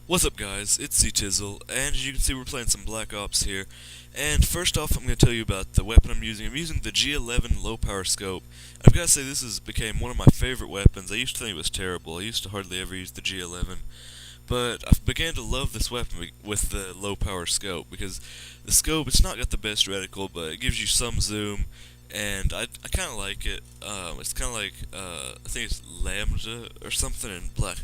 What's up guys, it's zTizzle, and as you can see we're playing some Black Ops here. And first off I'm going to tell you about the weapon I'm using. I'm using the G11 low power scope. I've got to say this has became one of my favorite weapons. I used to think it was terrible. I used to hardly ever use the G11. But I began to love this weapon with the low power scope because the scope, it's not got the best reticle, but it gives you some zoom, and I kind of like it. It's kind of like I think it's Lambda or something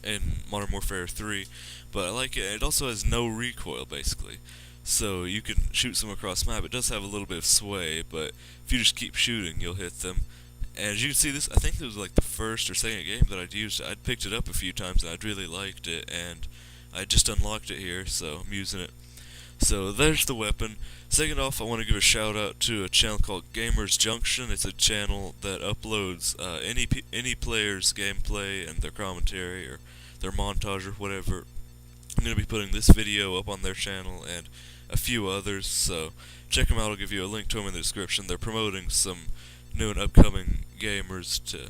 in Modern Warfare 3, but I like it. It also has no recoil basically, so you can shoot some across map. It does have a little bit of sway, but if you just keep shooting, you'll hit them. And as you can see, this I think it was like the first or second game that I'd used. I'd picked it up a few times and I'd really liked it, and I just unlocked it here, so I'm using it. So there's the weapon. Second off, I want to give a shout out to a channel called Gamers Junction. It's a channel that uploads any player's gameplay and their commentary or their montage or whatever. I'm going to be putting this video up on their channel and a few others, so check them out. I'll give you a link to them in the description. They're promoting some new and upcoming gamers to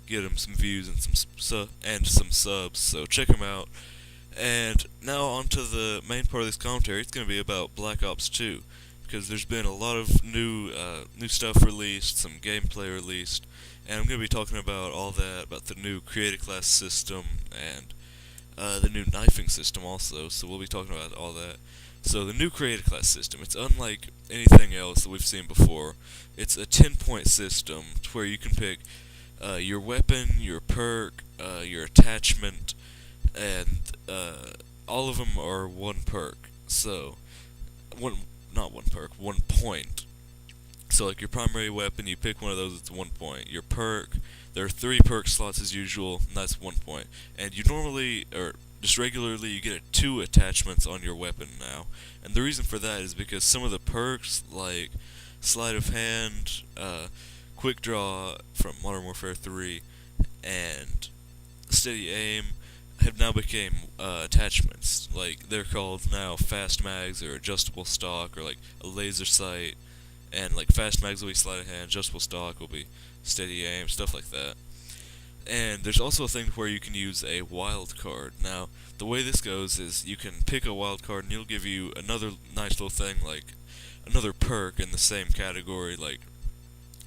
get them some views and some subs, so check them out. And now on to the main part of this commentary. It's going to be about Black Ops 2, because there's been a lot of new stuff released, some gameplay released, and I'm going to be talking about all that, about the new creative class system and the new knifing system also. So we'll be talking about all that. So the new creative class system, it's unlike anything else that we've seen before. It's a 10-point system where you can pick your weapon, your perk, your attachment, and all of them are one perk. So, not one perk, 1 point. So, like your primary weapon, you pick one of those, it's 1 point. Your perk, there are 3 perk slots as usual, and that's 1 point. And you normally, or just regularly, you get 2 attachments on your weapon now. And the reason for that is because some of the perks, like sleight of hand, quick draw from Modern Warfare 3, and steady aim, have now became attachments. Like they're called now fast mags or adjustable stock or like a laser sight, and like fast mags will be sleight of hand, adjustable stock will be steady aim, stuff like that. And there's also a thing where you can use a wild card. Now, the way this goes is you can pick a wild card and it'll give you another nice little thing, like another perk in the same category, like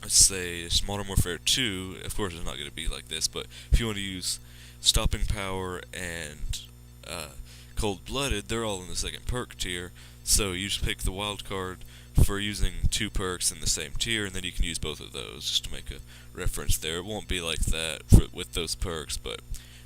let's say it's Modern Warfare 2. Of course, it's not going to be like this, but if you want to use Stopping Power and Cold Blooded, they're all in the second perk tier. So you just pick the wild card for using 2 perks in the same tier, and then you can use both of those, just to make a reference there. It won't be like that with those perks, but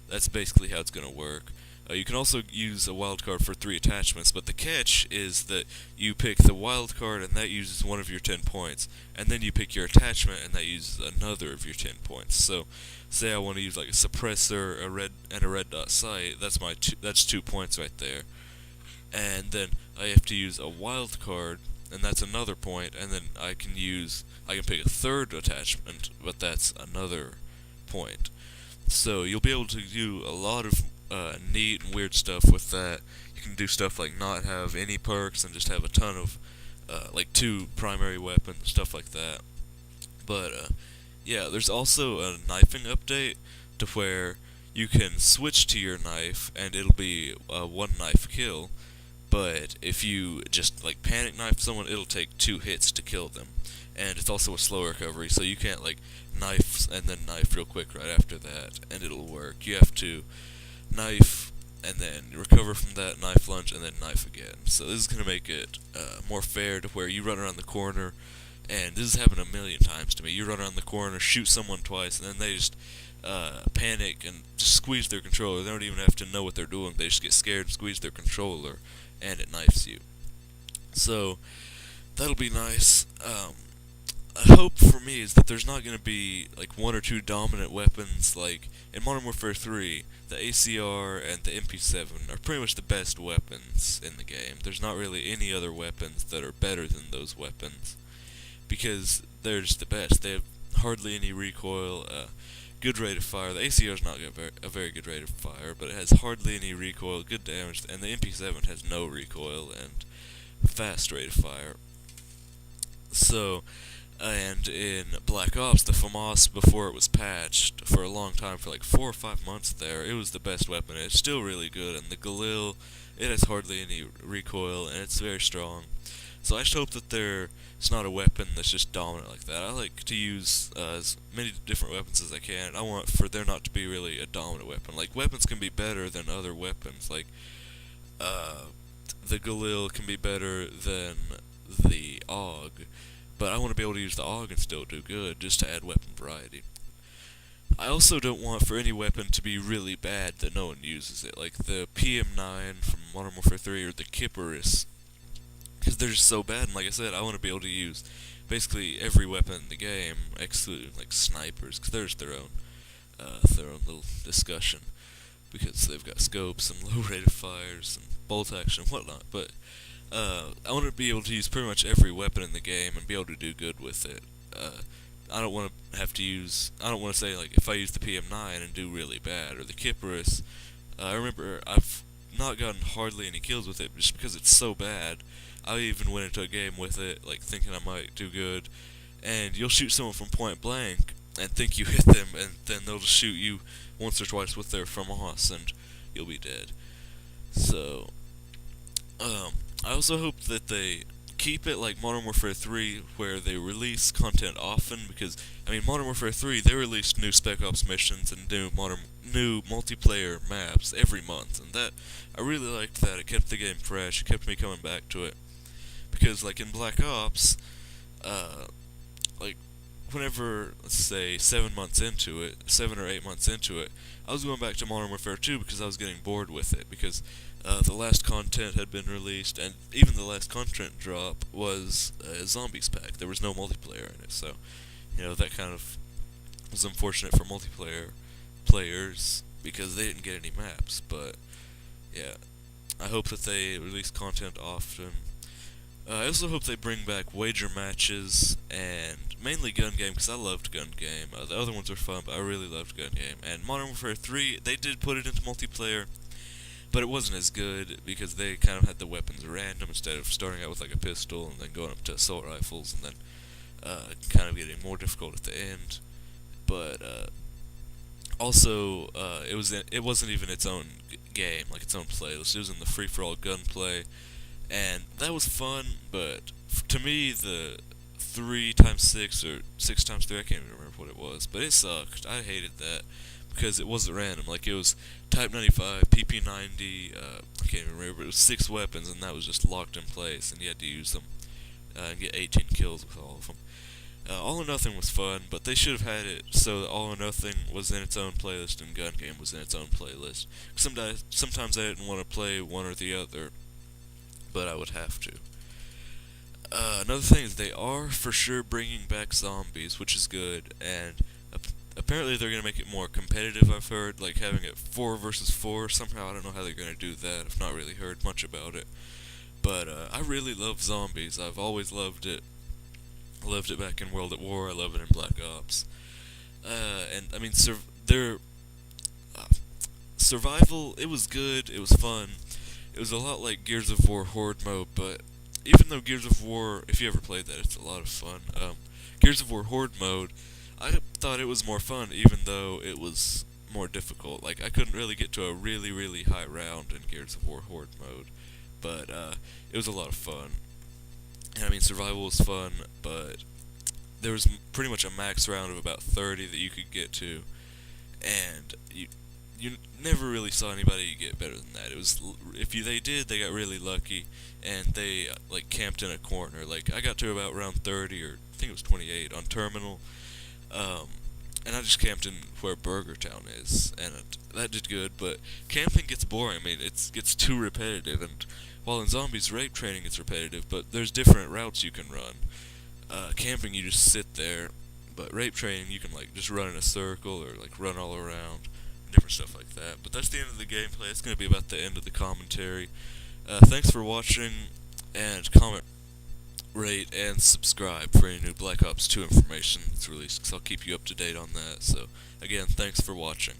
that's basically how it's going to work. You can also use a wildcard for 3 attachments, but the catch is that you pick the wildcard and that uses one of your 10 points, and then you pick your attachment and that uses another of your 10 points. So, say I want to use like a suppressor, a red dot sight. That's 2 points right there, and then I have to use a wildcard, and that's another point, and then I can pick a third attachment, but that's another point. So you'll be able to do a lot of neat and weird stuff with that. You can do stuff like not have any perks and just have a ton of like 2 primary weapons, stuff like that. But yeah, there's also a knifing update to where you can switch to your knife and it'll be a 1 knife kill. But if you just like panic knife someone, it'll take 2 hits to kill them. And it's also a slow recovery, so you can't like knife and then knife real quick right after that, and it'll work. You have to knife and then recover from that, knife lunge, and then knife again. So this is going to make it more fair to where you run around the corner, and this has happened a million times to me. You run around the corner, shoot someone twice, and then they just panic and just squeeze their controller. They don't even have to know what they're doing. They just get scared and squeeze their controller, and it knifes you. So that'll be nice. A hope for me is that there's not going to be like 1 or 2 dominant weapons. Like in Modern Warfare 3, the ACR and the MP7 are pretty much the best weapons in the game. There's not really any other weapons that are better than those weapons because they're just the best. They have hardly any recoil, good rate of fire. The ACR's not a very good rate of fire, but it has hardly any recoil, good damage, and the MP7 has no recoil and fast rate of fire. So And in Black Ops, the FAMAS, before it was patched, for a long time, for like 4 or 5 months there, it was the best weapon. It's still really good, and the Galil, it has hardly any recoil, and it's very strong. So I just hope that it's not a weapon that's just dominant like that. I like to use as many different weapons as I can. I want for there not to be really a dominant weapon. Like, weapons can be better than other weapons. Like, uh, the Galil can be better than the AUG, but I want to be able to use the AUG and still do good, just to add weapon variety. I also don't want for any weapon to be really bad that no one uses it, like the PM9 from Modern Warfare 3 or the Kipperus, because they're just so bad. And like I said, I want to be able to use basically every weapon in the game, excluding like snipers, because there's their own little discussion, because they've got scopes and low rate of fires and bolt action and whatnot. But I want to be able to use pretty much every weapon in the game and be able to do good with it. I don't want to have to use. I don't want to say like if I use the PM9 and do really bad, or the Kipperus. I remember I've not gotten hardly any kills with it just because it's so bad. I even went into a game with it like thinking I might do good, and you'll shoot someone from point blank and think you hit them, and then they'll just shoot you once or twice with their FAMAS, and you'll be dead. So, I also hope that they keep it like Modern Warfare 3, where they release content often, because, I mean, Modern Warfare 3, they released new Spec Ops missions and new multiplayer maps every month, and that, I really liked that. It kept the game fresh, it kept me coming back to it, because, like, in Black Ops, like, whenever, let's say, 7 or 8 months into it, I was going back to Modern Warfare 2 because I was getting bored with it, because the last content had been released, and even the last content drop was a Zombies pack. There was no multiplayer in it, so, that kind of was unfortunate for multiplayer players, because they didn't get any maps. But, yeah, I hope that they release content often. I also hope they bring back wager matches, and mainly gun game, because I loved gun game. The other ones are fun, but I really loved gun game. And Modern Warfare 3, they did put it into multiplayer, but it wasn't as good, because they kind of had the weapons random instead of starting out with like a pistol and then going up to assault rifles, and then kind of getting more difficult at the end. But also, it wasn't even its own game, like its own playlist. It was in the free for all gunplay, and that was fun. But to me, the 3x6 or 6x3, I can't even remember what it was, but it sucked. I hated that because it wasn't random. Like, it was Type 95, PP90, I can't even remember. It was 6 weapons, and that was just locked in place, and you had to use them and get 18 kills with all of them. All or Nothing was fun, but they should have had it so that All or Nothing was in its own playlist and Gun Game was in its own playlist. Sometimes I didn't want to play one or the other, but I would have to. Another thing is they are for sure bringing back zombies, which is good, and apparently they're going to make it more competitive, I've heard, like having it 4 versus 4 somehow. I don't know how they're going to do that. I've not really heard much about it. But I really love zombies. I've always loved it. I loved it back in World at War. I love it in Black Ops. And I mean, their survival, it was good. It was fun. It was a lot like Gears of War Horde mode, but even though Gears of War, if you ever played that, it's a lot of fun. Gears of War Horde mode, I thought it was more fun, even though it was more difficult. Like, I couldn't really get to a really, really high round in Gears of War Horde mode, but it was a lot of fun. And I mean, survival was fun, but there was pretty much a max round of about 30 that you could get to, and you never really saw anybody get better than that. It was they did, they got really lucky, and they like camped in a corner. Like, I got to about round 30, or I think it was 28 on Terminal, and I just camped in where Burger Town is, and that did good. But camping gets boring. I mean, it gets too repetitive, and while in Zombies Rape Training it's repetitive, but there's different routes you can run. Camping, you just sit there, but Rape Training, you can like just run in a circle or like run all around, different stuff like that. But that's the end of the gameplay. It's going to be about the end of the commentary. Thanks for watching, and comment, rate, and subscribe for any new Black Ops 2 information that's released, because I'll keep you up to date on that. So, again, thanks for watching.